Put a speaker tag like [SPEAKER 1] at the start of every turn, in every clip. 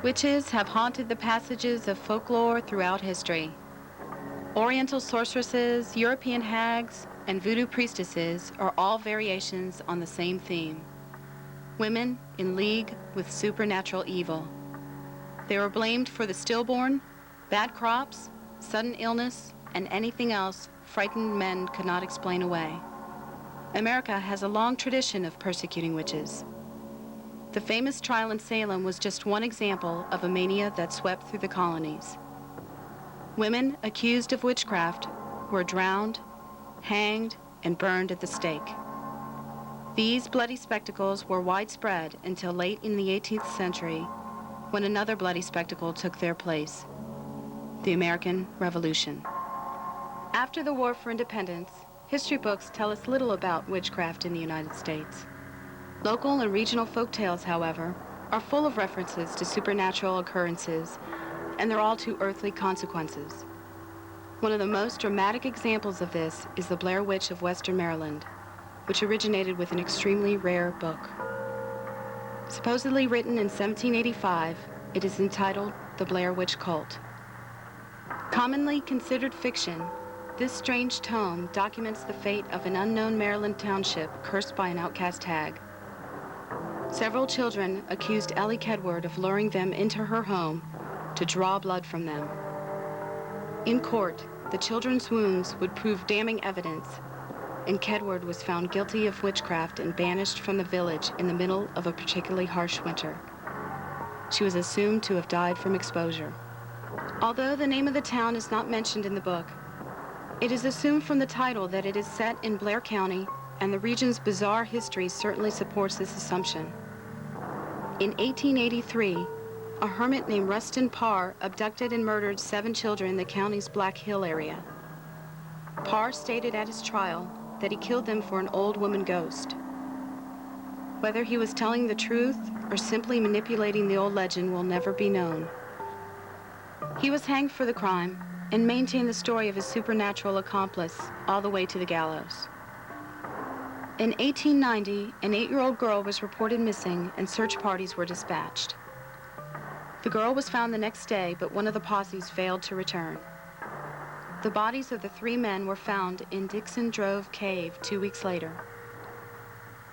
[SPEAKER 1] Witches have haunted the passages of folklore throughout history. Oriental sorceresses, European hags, and voodoo priestesses are all variations on the same theme. Women in league with supernatural evil. They were blamed for the stillborn, bad crops, sudden illness, and anything else frightened men could not explain away. America has a long tradition of persecuting witches. The famous trial in Salem was just one example of a mania that swept through the colonies. Women accused of witchcraft were drowned, hanged, and burned at the stake. These bloody spectacles were widespread until late in the 18th century, when another bloody spectacle took their place, the American Revolution. After the War for Independence, history books tell us little about witchcraft in the United States. Local and regional folk tales, however, are full of references to supernatural occurrences and their all too earthly consequences. One of the most dramatic examples of this is the Blair Witch of Western Maryland, which originated with an extremely rare book. Supposedly written in 1785, it is entitled The Blair Witch Cult. Commonly considered fiction, this strange tome documents the fate of an unknown Maryland township cursed by an outcast hag. Several children accused Ellie Kedward of luring them into her home to draw blood from them. In court, the children's wounds would prove damning evidence, and Kedward was found guilty of witchcraft and banished from the village in the middle of a particularly harsh winter. She was assumed to have died from exposure. Although the name of the town is not mentioned in the book, it is assumed from the title that it is set in Blair County, and the region's bizarre history certainly supports this assumption. In 1883, a hermit named Rustin Parr abducted and murdered 7 children in the county's Black Hill area. Parr stated at his trial that he killed them for an old woman ghost. Whether he was telling the truth or simply manipulating the old legend will never be known. He was hanged for the crime and maintained the story of his supernatural accomplice all the way to the gallows. In 1890, an 8-year-old girl was reported missing and search parties were dispatched. The girl was found the next day, but one of the posses failed to return. The bodies of the 3 men were found in Dixon Drove Cave 2 weeks later.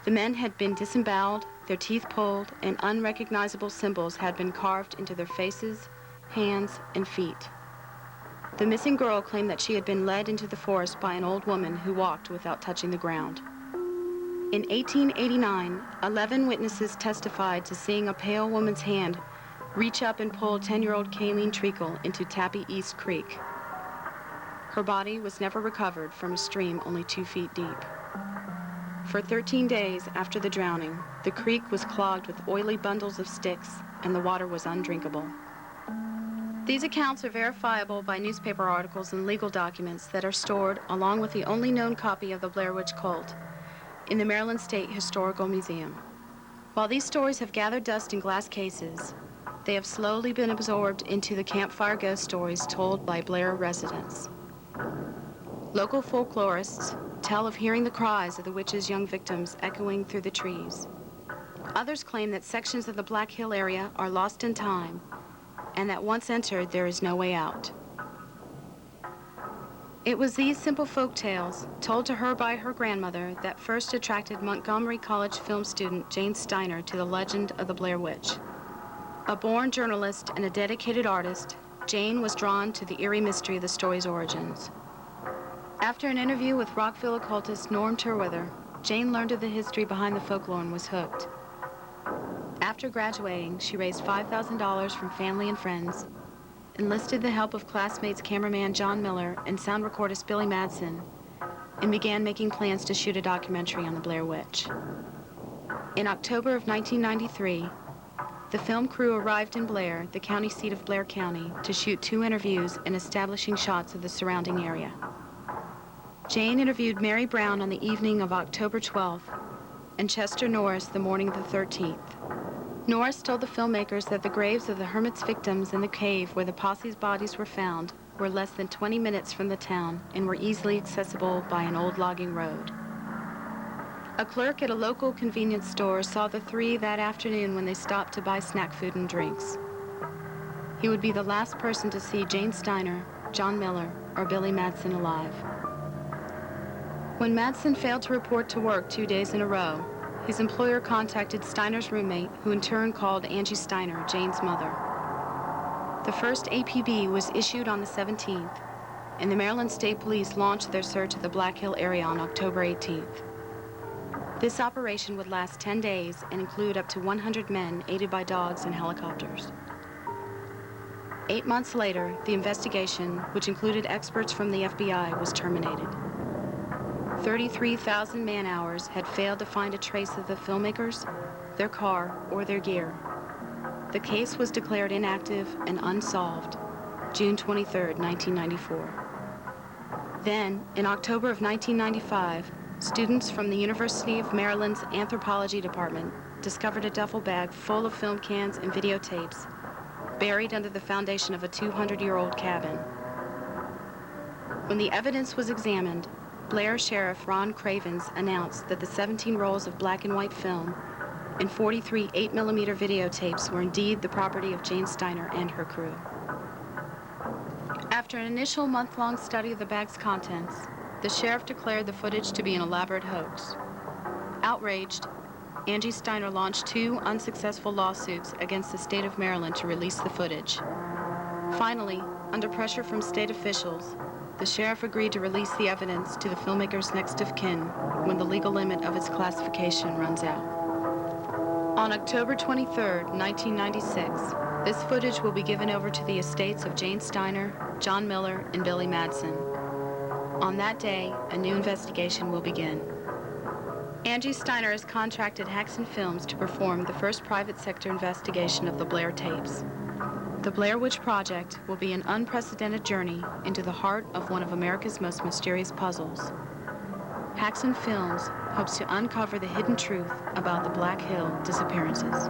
[SPEAKER 1] The men had been disemboweled, their teeth pulled, and unrecognizable symbols had been carved into their faces, hands, and feet. The missing girl claimed that she had been led into the forest by an old woman who walked without touching the ground. In 1889, 11 witnesses testified to seeing a pale woman's hand reach up and pull 10-year-old Kayleen Treacle into Tappy East Creek. Her body was never recovered from a stream only 2 feet deep. For 13 days after the drowning, the creek was clogged with oily bundles of sticks, and the water was undrinkable. These accounts are verifiable by newspaper articles and legal documents that are stored, along with the only known copy of the Blair Witch Cult, in the Maryland State Historical Museum. While these stories have gathered dust in glass cases, they have slowly been absorbed into the campfire ghost stories told by Blair residents. Local folklorists tell of hearing the cries of the witch's young victims echoing through the trees. Others claim that sections of the Black Hill area are lost in time, and that once entered, there is no way out. It was these simple folk tales, told to her by her grandmother, that first attracted Montgomery College film student Jane Steiner to the legend of the Blair Witch. A born journalist and a dedicated artist, Jane was drawn to the eerie mystery of the story's origins. After an interview with Rockville occultist Norm Terwether, Jane learned of the history behind the folklore and was hooked. After graduating, she raised $5,000 from family and friends, enlisted the help of classmates cameraman John Miller and sound recordist Billy Madsen, and began making plans to shoot a documentary on the Blair Witch. In October of 1993, the film crew arrived in Blair, the county seat of Blair County, to shoot 2 interviews and establishing shots of the surrounding area. Jane interviewed Mary Brown on the evening of October 12th and Chester Norris the morning of the 13th. Norris told the filmmakers that the graves of the hermit's victims in the cave where the posse's bodies were found were less than 20 minutes from the town and were easily accessible by an old logging road. A clerk at a local convenience store saw the 3 that afternoon when they stopped to buy snack food and drinks. He would be the last person to see Jane Steiner, John Miller, or Billy Madsen alive. When Madsen failed to report to work 2 days in a row, his employer contacted Steiner's roommate, who in turn called Angie Steiner, Jane's mother. The first APB was issued on the 17th, and the Maryland State Police launched their search of the Black Hill area on October 18th. This operation would last 10 days and include up to 100 men aided by dogs and helicopters. 8 months later, the investigation, which included experts from the FBI, was terminated. 33,000 man-hours had failed to find a trace of the filmmakers, their car, or their gear. The case was declared inactive and unsolved, June 23, 1994. Then, in October of 1995, students from the University of Maryland's Anthropology Department discovered a duffel bag full of film cans and videotapes buried under the foundation of a 200-year-old cabin. When the evidence was examined, Blair Sheriff Ron Cravens announced that the 17 rolls of black and white film and 43 8mm videotapes were indeed the property of Jane Steiner and her crew. After an initial month-long study of the bag's contents, the sheriff declared the footage to be an elaborate hoax. Outraged, Angie Steiner launched 2 unsuccessful lawsuits against the state of Maryland to release the footage. Finally, under pressure from state officials, the sheriff agreed to release the evidence to the filmmaker's next of kin when the legal limit of its classification runs out. On October 23, 1996, this footage will be given over to the estates of Jane Steiner, John Miller, and Billy Madsen. On that day, a new investigation will begin. Angie Steiner has contracted Haxon Films to perform the first private sector investigation of the Blair tapes. The Blair Witch Project will be an unprecedented journey into the heart of one of America's most mysterious puzzles. Haxon Films hopes to uncover the hidden truth about the Black Hill disappearances.